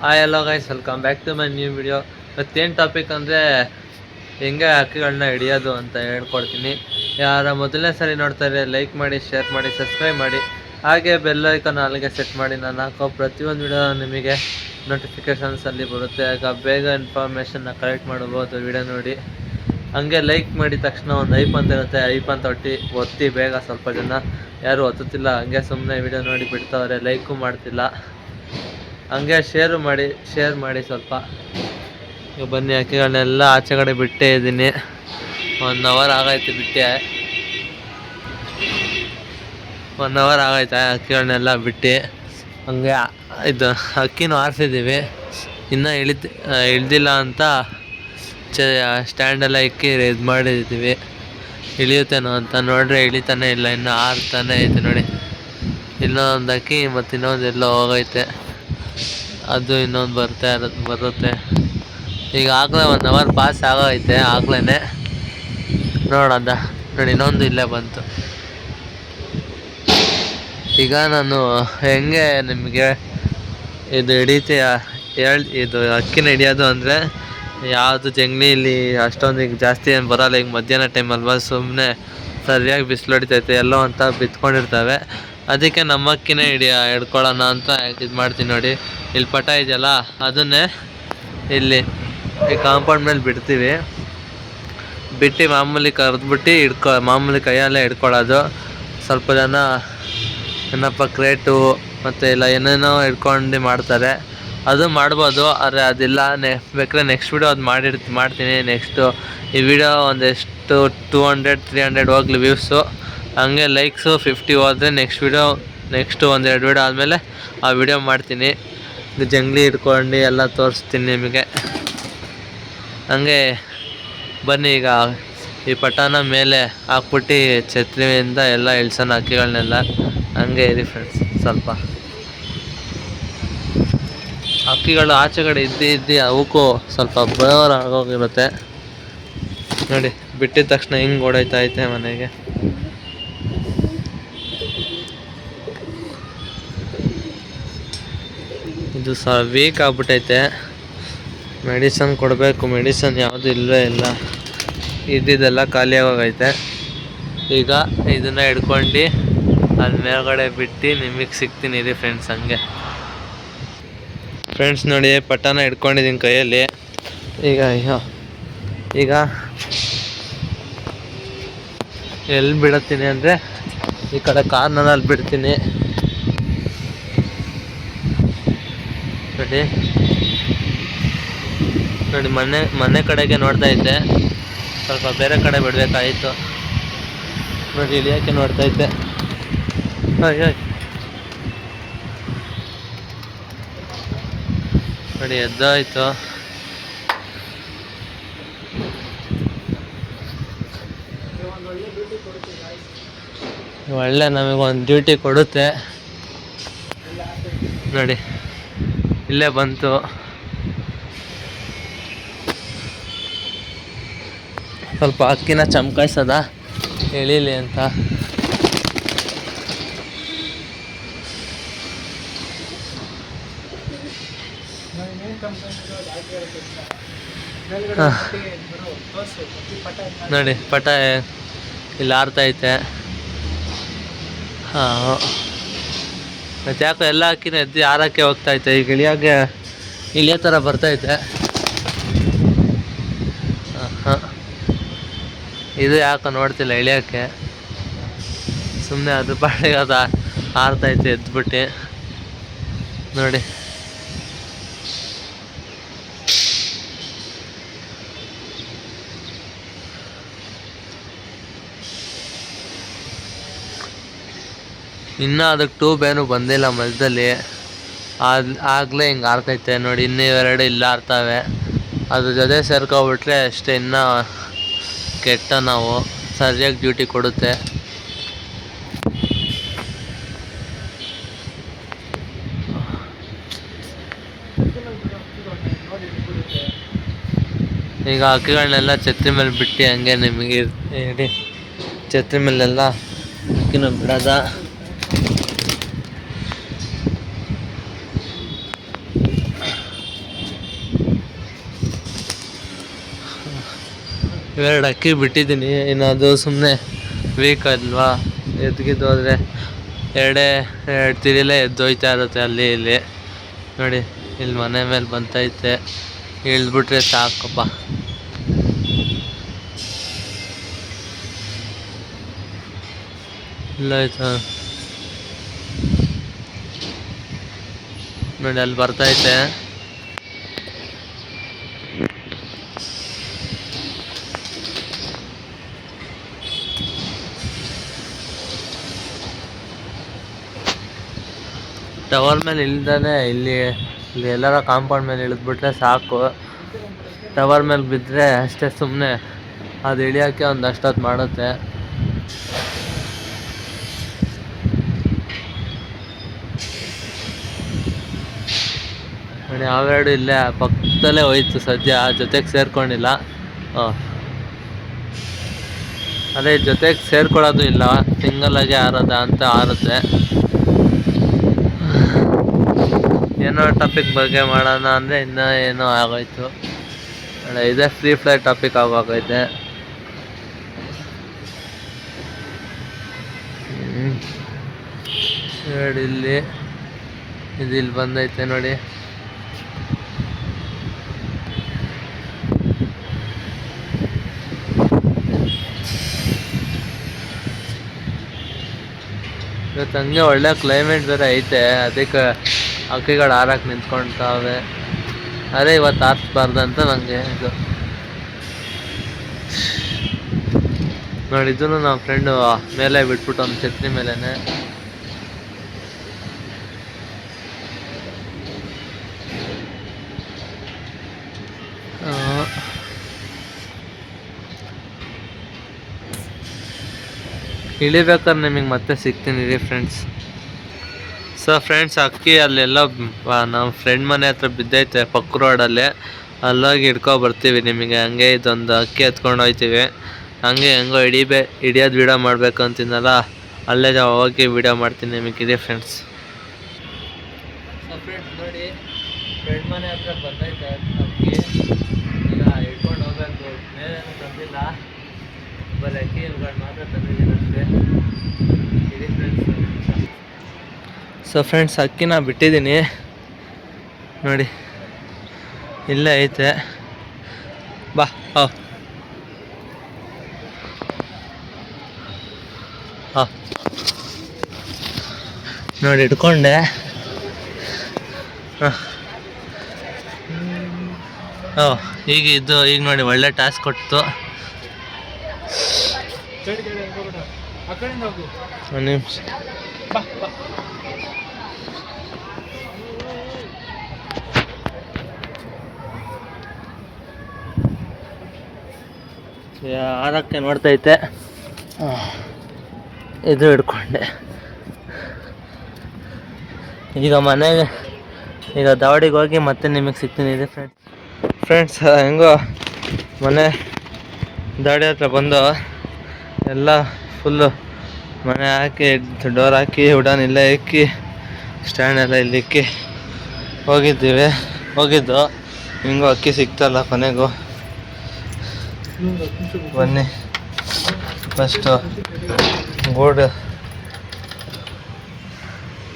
Hi hello guys, welcome back to my new video. ಮತ್ತೇನು topic ಅಂದರೆ ಹೆಂಗೆ ಹಕ್ಕಿಗಳನ್ನ ಹಿಡಿಯೋದು ಅಂತ ಹೇಳ್ಕೊಡ್ತೀನಿ. ಯಾರ ಮೊದಲನೇ ಸರಿ ನೋಡ್ತಾರೆ ಲೈಕ್ ಮಾಡಿ, ಶೇರ್ ಮಾಡಿ, ಸಬ್ಸ್ಕ್ರೈಬ್ ಮಾಡಿ, ಹಾಗೆ ಬೆಲ್ ಐಕಾನ್ ಅಲ್ಲಿಗೆ ಸೆಟ್ ಮಾಡಿ. ನಾನು ಹಾಕೋ ಪ್ರತಿಯೊಂದು ವಿಡಿಯೋ ನಿಮಗೆ ನೋಟಿಫಿಕೇಷನ್ಸಲ್ಲಿ ಬರುತ್ತೆ. ಆಗ ಬೇಗ ಇನ್ಫಾರ್ಮೇಷನ್ನ ಕಲೆಕ್ಟ್ ಮಾಡ್ಬೋದು ವಿಡಿಯೋ ನೋಡಿ. ಹಂಗೆ ಲೈಕ್ ಮಾಡಿದ ತಕ್ಷಣ ಒಂದು ಐಪ್ ಅಂತ ಇರುತ್ತೆ, ಐಪ್ ಅಂತ ಒತ್ತಿ ಬೇಗ. ಸ್ವಲ್ಪ ಜನ ಯಾರು ಒತ್ತುತ್ತಿಲ್ಲ, ಹಂಗೆ ಸುಮ್ಮನೆ ವಿಡಿಯೋ ನೋಡಿ ಬಿಡ್ತಾವ್ರೆ, ಲೈಕು ಮಾಡ್ತಿಲ್ಲ. ಹಂಗೆ ಶೇರ್ ಮಾಡಿ ಸ್ವಲ್ಪ. ಈಗ ಬನ್ನಿ, ಹಕ್ಕಿಗಳನ್ನೆಲ್ಲ ಆಚೆ ಕಡೆ ಬಿಟ್ಟೇ ಇದ್ದೀನಿ. 1 ಅವರ್ ಆಗೈತೆ ಬಿಟ್ಟೆ, 1 ಅವರ್ ಆಗೈತೆ ಹಕ್ಕಿಗಳನ್ನೆಲ್ಲ ಬಿಟ್ಟು. ಹಂಗೆ ಇದು ಹಕ್ಕಿನೂ ಆರಿಸಿದ್ದೀವಿ, ಇನ್ನೂ ಇಳ್ದಿಲ್ಲ ಅಂತ ಸ್ಟ್ಯಾಂಡೆಲ್ಲ ಇಕ್ಕಿ ಇದು ಮಾಡಿದ್ದೀವಿ. ಇಳಿಯುತ್ತೇನೋ ಅಂತ ನೋಡ್ರೆ ಇಳಿತಾನೆ ಇಲ್ಲ, ಇನ್ನೂ ಆರ್ತಾನೆ ಐತೆ ನೋಡಿ. ಇನ್ನೊಂದು ಹಕ್ಕಿ ಮತ್ತು ಇನ್ನೊಂದು ಎಲ್ಲೋ ಹೋಗೈತೆ, ಅದು ಇನ್ನೊಂದು ಬರುತ್ತೆ. ಈಗ ಆಗಲೇ 1 ಅವರ್ ಪಾಸ್ ಆಗೈತೆ, ಆಗ್ಲೇ ನೋಡೋದ ನೋಡಿ, ಇನ್ನೊಂದು ಇಲ್ಲೇ ಬಂತು. ಈಗ ನಾನು ಹೆಂಗೆ ನಿಮಗೆ ಇದು ಇದು ಹಕ್ಕಿನ ಹಿಡಿಯೋದು ಅಂದರೆ, ಯಾವುದು ಜಂಗ್ಲಿಯಲ್ಲಿ ಅಷ್ಟೊಂದು ಈಗ ಜಾಸ್ತಿ ಏನು ಬರೋಲ್ಲ. ಈಗ ಮಧ್ಯಾಹ್ನ ಟೈಮ್ ಅಲ್ವಾ, ಸುಮ್ಮನೆ ಸರಿಯಾಗಿ ಬಿಸಿಲು ಹೊಡಿತೈತೆ, ಎಲ್ಲೋ ಅಂತ ಬಿತ್ಕೊಂಡಿರ್ತವೆ. ಅದಕ್ಕೆ ನಮ್ಮ ಹಕ್ಕಿನೇ ಹಿಡ್ಕೊಳ್ಳೋಣ ಅಂತ ಇದು ಮಾಡ್ತೀನಿ ನೋಡಿ. ಇಲ್ಲಿ ಪಟ ಇದೆಯಲ್ಲ, ಅದನ್ನೇ ಇಲ್ಲಿ ಈ ಕಾಂಪೌಂಡ್ ಮೇಲೆ ಬಿಡ್ತೀವಿ. ಬಿಟ್ಟು ಮಾಮೂಲಿ ಕರೆದ್ಬಿಟ್ಟು ಮಾಮೂಲಿ ಕೈಯಲ್ಲೇ ಹಿಡ್ಕೊಳ್ಳೋದು. ಸ್ವಲ್ಪ ಜನ ಏನಪ್ಪ ಕ್ರೇಟು ಮತ್ತು ಇಲ್ಲ ಏನೇನೋ ಹಿಡ್ಕೊಂಡು ಮಾಡ್ತಾರೆ, ಅದು ಮಾಡ್ಬೋದು. ಆದರೆ ಅದಿಲ್ಲ, ಬೇಕಾದ್ರೆ ನೆಕ್ಸ್ಟ್ ವಿಡಿಯೋ ಅದು ಮಾಡ್ತೀನಿ. ನೆಕ್ಸ್ಟು ಈ ವಿಡಿಯೋ ಒಂದೆಷ್ಟು 200-300 ಹೋಗ್ಲಿ ವ್ಯೂಸು. ಹಂಗೆ ಲೈಕ್ಸು 50 ಹೋದರೆ ನೆಕ್ಸ್ಟು 1-2 ವಿಡಿಯೋ ಆದಮೇಲೆ ಆ ವಿಡಿಯೋ ಮಾಡ್ತೀನಿ. ಜಂಗ್ಲಿ ಹಿಡ್ಕೊಂಡು ಎಲ್ಲ ತೋರಿಸ್ತೀನಿ ನಿಮಗೆ. ಹಂಗೆ ಬನ್ನಿ, ಈಗ ಈ ಪಟಾನ ಮೇಲೆ ಹಾಕ್ಬಿಟ್ಟು ಛತ್ರಿಯಿಂದ ಎಲ್ಲ ಇಳ್ಸೋಣ ಹಕ್ಕಿಗಳನ್ನೆಲ್ಲ. ಹಂಗೆ ಇರಿ ಫ್ರೆಂಡ್ಸ್, ಸ್ವಲ್ಪ ಹಕ್ಕಿಗಳು ಆಚೆ ಕಡೆ ಇದ್ದು ಅವಕ್ಕೂ ಸ್ವಲ್ಪ ಬೋರ್ ಆಗೋಗಿರುತ್ತೆ ನೋಡಿ. ಬಿಟ್ಟಿದ ತಕ್ಷಣ ಹಿಂಗೆ ಓಡಾಯ್ತಾ ಐತೆ ಮನೆಗೆ. ಇದು ವೀಕ್ ಆಗ್ಬಿಟ್ಟೈತೆ, ಮೆಡಿಸನ್ ಕೊಡಬೇಕು. ಮೆಡಿಸನ್ ಯಾವುದು ಇಲ್ಲವೇ ಇಲ್ಲ, ಇದ್ದಿದ್ದೆಲ್ಲ ಖಾಲಿ ಆಗೋಗೈತೆ. ಈಗ ಇದನ್ನು ಹಿಡ್ಕೊಂಡು ಅಲ್ಲಿ ಮೇಲ್ಗಡೆ ಬಿಟ್ಟು ನಿಮಗೆ ಸಿಗ್ತೀನಿ ರೀ ಫ್ರೆಂಡ್ಸ್. ಹಂಗೆ ಫ್ರೆಂಡ್ಸ್ ನೋಡಿ, ಪಟಾನ ಹಿಡ್ಕೊಂಡಿದ್ದೀನಿ ಕೈಯಲ್ಲಿ. ಈಗ ಎಲ್ಲಿ ಬಿಡುತ್ತೀನಿ ಅಂದರೆ, ಈ ಕಡೆ ಕಾರ್ನರಲ್ಲಿ ಬಿಡ್ತೀನಿ ನೋಡಿ. ಮನೆ ಕಡೆಗೆ ನೋಡ್ತಾ ಇದ್ದೆ, ಸ್ವಲ್ಪ ಬೇರೆ ಕಡೆ ಬಿಡಬೇಕಾಯಿತು ನೋಡಿ. ಇಳಿಯೋಕ್ಕೆ ನೋಡ್ತಾ ಇದ್ದೆ. ನೋಡಿ, ಎದ್ದಾಯ್ತು. ಒಳ್ಳೆ ನಮಗೊಂದು ಡ್ಯೂಟಿ ಕೊಡುತ್ತೆ ನೋಡಿ. ಇಲ್ಲೇ ಬಂತು, ಸ್ವಲ್ಪ ಹಕ್ಕಿನ ಚಮಕಾಯಿಸೋದ ಎಳೀಲಿ ಅಂತ. ನೋಡಿ, ಪಟ ಇಲ್ಲಿ ಆರ್ತೈತೆ. ಮತ್ತು ಯಾಕೋ ಎಲ್ಲ ಹಕ್ಕಿನ ಎದ್ದು ಆರಕ್ಕೆ ಹೋಗ್ತೈತೆ. ಈಗ ಇಳಿಯೋ ಥರ ಬರ್ತೈತೆ. ಇದು ಯಾಕೋ ನೋಡ್ತಿಲ್ಲ ಇಳಿಯೋಕ್ಕೆ, ಸುಮ್ಮನೆ ಅದ್ರ ಪಾಡಿಗೆ ಅದು ಆರ್ತೈತೆ ಎದ್ಬಿಟ್ಟು ನೋಡಿ. ಇನ್ನೂ ಅದಕ್ಕೆ ಟ್ಯೂಬ್ ಏನೂ ಬಂದಿಲ್ಲ ಮಧ್ಯದಲ್ಲಿ, ಆಗಲೇ ಹಿಂಗೆ ಆರ್ತೈತೆ ನೋಡಿ. ಇನ್ನೂ 2 ಇಲ್ಲ ಆರ್ತವೆ. ಅದ್ರ ಜೊತೆ ಸೇರ್ಕೊಬಿಟ್ರೆ ಅಷ್ಟೇ, ಇನ್ನೂ ಕೆಟ್ಟ ನಾವು ಸರಿಯಾಗಿ ಡ್ಯೂಟಿ ಕೊಡುತ್ತೆ. ಈಗ ಹಕ್ಕಿಗಳನ್ನೆಲ್ಲ ಛತ್ರಿ ಮೇಲೆ ಬಿಟ್ಟು ಹಂಗೆ ನಿಮಗೆ ಹೇಳಿ, ಛತ್ರಿ ಮೇಲೆಲ್ಲ ಹಕ್ಕಿನ ಬಿಡೋದ. ಇವೆರಡು ಅಕ್ಕಿ ಬಿಟ್ಟಿದ್ದೀನಿ. ಇನ್ನು ಅದು ಸುಮ್ಮನೆ ವೀಕ್ ಅಲ್ವಾ, ಎದ್ಗಿದ್ದು ಹೋದರೆ ಎರಡು ತಿರಿಲೇ ಎದ್ದೋಯ್ತಾ ಇರುತ್ತೆ ಅಲ್ಲಿ ಇಲ್ಲಿ. ನೋಡಿ ಇಲ್ಲಿ ಮನೆ ಮೇಲೆ ಬಂತೈತೆ, ಇಳಿದ್ಬಿಟ್ರೆ ಸಾಕಪ್ಪ. ಇಲ್ಲ ಆಯ್ತಾ ನೋಡಿ ಅಲ್ಲಿ ಬರ್ತೈತೆ. ಟವರ್ ಮೇಲೆ ಇಲ್ದಾನೆ ಇಲ್ಲಿ ಎಲ್ಲಾರ ಕಾಂಪೌಂಡ್ ಮೇಲೆ ಇಳಿದ್ಬಿಟ್ರೆ ಸಾಕು. ಟವರ್ ಮೇಲೆ ಬಿದ್ದರೆ ಅಷ್ಟೇ, ಸುಮ್ಮನೆ ಅದು ಇಳಿಯೋಕ್ಕೆ ಒಂದು ಅಷ್ಟೊತ್ತು ಮಾಡುತ್ತೆ. ನೋಡಿ ಅವೆರಡು ಇಲ್ಲೇ ಪಕ್ಕದಲ್ಲೇ ಹೋಯ್ತು ಸದ್ಯ, ಜೊತೆಗೆ ಸೇರ್ಕೊಂಡಿಲ್ಲ. ಅದೇ ಜೊತೆಗೆ ಸೇರ್ಕೊಳ್ಳೋದು ಇಲ್ಲ, ಸಿಂಗಲಾಗಿ ಆರೋದ ಅಂತ ಆರುತ್ತೆ. ಏನೋ ಟಾಪಿಕ್ ಬಗ್ಗೆ ಮಾಡೋಣ ಅಂದರೆ ಇನ್ನೂ ಏನೋ ಆಗೋಯ್ತು. ಇದೇ ಫ್ರೀ ಫ್ಲೈಟ್ ಟಾಪಿಕ್ ಆಗೋಗೈತೆ. ನೋಡಿ ಇಲ್ಲಿ ಇಲ್ಲಿ ಬಂದೈತೆ ನೋಡಿ. ಇವತ್ತು ಹಂಗೆ ಒಳ್ಳೆ ಕ್ಲೈಮೇಟ್ ಬೇರೆ ಐತೆ, ಅದಕ್ಕೆ ಹಕ್ಕಿಗಳು ಹಾರಕ್ಕೆ ನಿಂತ್ಕೊಳ್ತಾವೆ. ಅದೇ ಇವತ್ತು ಹಾರಿಸ್ಬಾರ್ದಂತ ನನಗೆ ಇದು. ನೋಡಿ ಇದನ್ನು ನಮ್ಮ ಫ್ರೆಂಡು ಮೇಲೆ ಬಿಟ್ಬಿಟ್ಟು ಒಂದು ಛತ್ರಿ ಮೇಲೇನೆ. ಇಳಿಬೇಕಾದ್ರೆ ನಿಮಗೆ ಮತ್ತೆ ಸಿಗ್ತೀನಿ ರೀ ಫ್ರೆಂಡ್ಸ್. ಸೊ ಫ್ರೆಂಡ್ಸ್, ಅಕ್ಕಿ ಅಲ್ಲೆಲ್ಲ ನಮ್ಮ ಫ್ರೆಂಡ್ ಮನೆ ಹತ್ರ ಬಿದ್ದೈತೆ ಪಕ್ಕ ರೋಡಲ್ಲಿ, ಅಲ್ಲೋಗಿ ಹಿಡ್ಕೊಬರ್ತೀವಿ ನಿಮಗೆ. ಹಂಗೆ ಇದೊಂದು ಅಕ್ಕಿ ಎತ್ಕೊಂಡು ಹೋಗ್ತೀವಿ. ಹಂಗೆ ಹೆಂಗೋ ಹಿಡಿಯೋದು ವೀಡಿಯೋ ಮಾಡಬೇಕು ಅಂತಿದ್ದಲ್ಲ, ಅಲ್ಲೇ ಹೋಗಿ ವೀಡಿಯೋ ಮಾಡ್ತೀನಿ ನಿಮಗಿದೆ ಫ್ರೆಂಡ್ಸ್. ಸೊ ಫ್ರೆಂಡ್ಸ್ ನೋಡಿ, ಫ್ರೆಂಡ್ ಮನೆ ಹತ್ರ ಬಂದೈತೆ ಅಕ್ಕಿ. ಈಗ ಹಿಡ್ಕೊಂಡು ಹೋಗ್ಬೇಕು. ಮೇಲೇನು ತಂದಿಲ್ಲ, ಬರೀ ಅಕ್ಕಿ ಇಲ್ಗಳು ಮಾತ್ರ ತಂದಿದ್ದೀನಿ ಅಷ್ಟೇ. ಇದೆ ಫ್ರೆಂಡ್ಸ್. ಸೊ ಫ್ರೆಂಡ್ಸ್, ಅಕ್ಕಿನ ಬಿಟ್ಟಿದ್ದೀನಿ ನೋಡಿ, ಇಲ್ಲೇ ಐತೆ. ಬಾ ಹಾಂ ಹಾಂ ನೋಡಿ ಹಿಡ್ಕೊಂಡೆ. ಹಾಂ ಈಗ ನೋಡಿ ಒಳ್ಳೆ ಟಾಸ್ಕ್ ಕೊಟ್ಟು. ಒಂದು ನಿಮಿಷ. ಆರಕ್ಕೆ ನೋಡ್ತೈತೆ, ಇದು ಹಿಡ್ಕೊಂಡೆ. ಈಗ ಮನೆಗೆ, ಈಗ ದಾವಡಿಗೆ ಹೋಗಿ ಮತ್ತೆ ನಿಮಗೆ ಸಿಗ್ತೀನಿ. ಇದೆ ಫ್ರೆಂಡ್ಸ್ ಹೆಂಗೋ ಮನೆ ದಾವಡಿ ಹತ್ರ ಬಂದು ಎಲ್ಲ ಫುಲ್ಲು ಮನೆ ಹಾಕಿ, ಡೋರ್ ಹಾಕಿ, ಉಡಾನ್ ಇಲ್ಲೇ ಇಕ್ಕಿ, ಸ್ಟ್ಯಾಂಡ್ ಎಲ್ಲ ಇಲ್ಲಿ ಇಕ್ಕಿ ಹೋಗಿದ್ದು. ಹಿಂಗೋ ಅಕ್ಕಿ ಸಿಗ್ತಲ್ಲ ಕೊನೆಗೂ. ಬನ್ನಿ ಫಸ್ಟು ಗೋಡ್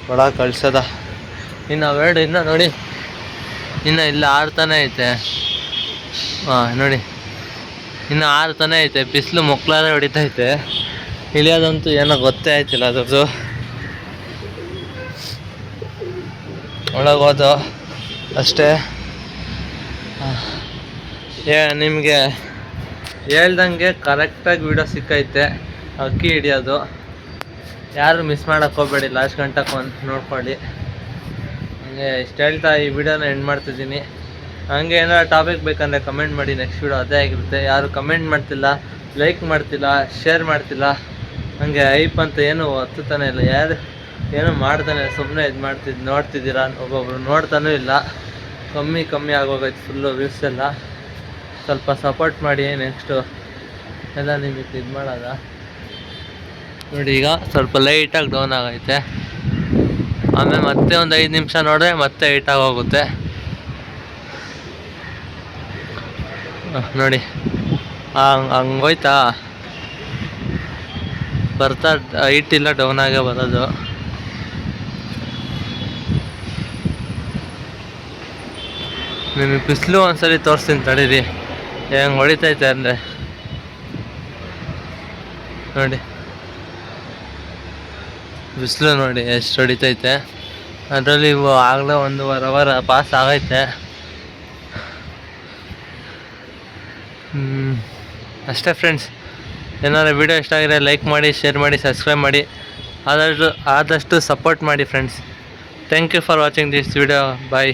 ಒಳ ಕಳ್ಸದ. ಇನ್ನು ಅವೆರಡು ಇನ್ನೂ ನೋಡಿ, ಇನ್ನು ಇಲ್ಲ ಆರ್ತಾನೆ ಐತೆ. ನೋಡಿ ಇನ್ನು ಆರ್ತಾನೆ ಐತೆ. ಬಿಸಿಲು ಮೊಕ್ಲಾರೆ ಹೊಡಿತೈತೆ. ಇಳಿಯೋದಂತೂ ಏನೋ ಗೊತ್ತೇ ಆಯ್ತಿಲ್ಲ ಅದ್ರದ್ದು. ಒಳಗೋದು ಅಷ್ಟೇ. ನಿಮಗೆ ಹೇಳ್ದಂಗೆ ಕರೆಕ್ಟಾಗಿ ವೀಡಿಯೋ ಸಿಕ್ಕೈತೆ ಅಕ್ಕಿ ಹಿಡಿಯೋದು. ಯಾರು ಮಿಸ್ ಮಾಡೋಕ್ಕೆ ಹೋಗಬೇಡಿ, ಲಾಸ್ಟ್ ಗಂಟಕ್ಕೆ ನೋಡ್ಕೊಳ್ಳಿ. ಹಂಗೆ ಇಷ್ಟು ಹೇಳ್ತಾ ಈ ವಿಡಿಯೋನ ಎಂಡ್ ಮಾಡ್ತಿದ್ದೀನಿ. ಹಂಗೆ ಏನಾರು ಟಾಪಿಕ್ ಬೇಕಂದರೆ ಕಮೆಂಟ್ ಮಾಡಿ, ನೆಕ್ಸ್ಟ್ ವೀಡಿಯೋ ಅದೇ ಆಗಿರುತ್ತೆ. ಯಾರು ಕಮೆಂಟ್ ಮಾಡ್ತಿಲ್ಲ, ಲೈಕ್ ಮಾಡ್ತಿಲ್ಲ, ಶೇರ್ ಮಾಡ್ತಿಲ್ಲ, ಹಂಗೆ ಐಪ್ ಅಂತ ಏನು ಒತ್ತುತ್ತಾನೆ ಇಲ್ಲ, ಯಾರು ಏನೂ ಮಾಡ್ತಾನೆ, ಸುಮ್ಮನೆ ಇದು ನೋಡ್ತಿದ್ದೀರಾ. ಒಬ್ಬೊಬ್ರು ನೋಡ್ತಾನೂ ಇಲ್ಲ. ಕಮ್ಮಿ ಆಗೋಗೈತೆ ಫುಲ್ಲು ವ್ಯೂಸ್ ಎಲ್ಲ. ಸ್ವಲ್ಪ ಸಪೋರ್ಟ್ ಮಾಡಿ. ನೆಕ್ಸ್ಟು ಎಲ್ಲ ನಿಮಗೆ ಇದು ಮಾಡೋದ ನೋಡಿ. ಈಗ ಸ್ವಲ್ಪ ಲೈಟಾಗಿ ಡೌನ್ ಆಗೈತೆ, ಆಮೇಲೆ ಮತ್ತೆ ಒಂದು 5 ನಿಮಿಷ ನೋಡಿದ್ರೆ ಮತ್ತೆ ಹೈಟಾಗಿ ಹೋಗುತ್ತೆ ನೋಡಿ. ಹಂಗೋಯ್ತಾ ಬರ್ತಾ ಹೈಟ್ ಇಲ್ಲ ಡೌನ್ ಆಗೇ ಬರೋದು. ನಿಮಗೆ ಬಿಸಿಲು ಒಂದ್ಸರಿ ತೋರಿಸ್ತೀನಿ ತಡೀರಿ ಹೆಂಗೆ ಹೊಡಿತೈತೆ ಅಂದರೆ. ನೋಡಿ ಬಿಸಿಲು ನೋಡಿ ಎಷ್ಟು ಹೊಡಿತೈತೆ. ಅದರಲ್ಲಿ ಇವು ಆಗಲೇ 1.5 ಅವರ್ ಪಾಸ್ ಆಗೈತೆ. ಅಷ್ಟೇ ಫ್ರೆಂಡ್ಸ್. ಏನಾದ್ರು ವೀಡಿಯೋ ಇಷ್ಟ ಆಗಿದ್ರೆ ಲೈಕ್ ಮಾಡಿ, ಶೇರ್ ಮಾಡಿ, ಸಬ್ಸ್ಕ್ರೈಬ್ ಮಾಡಿ. ಆದಷ್ಟು ಸಪೋರ್ಟ್ ಮಾಡಿ friends. Thank you for watching this video. Bye.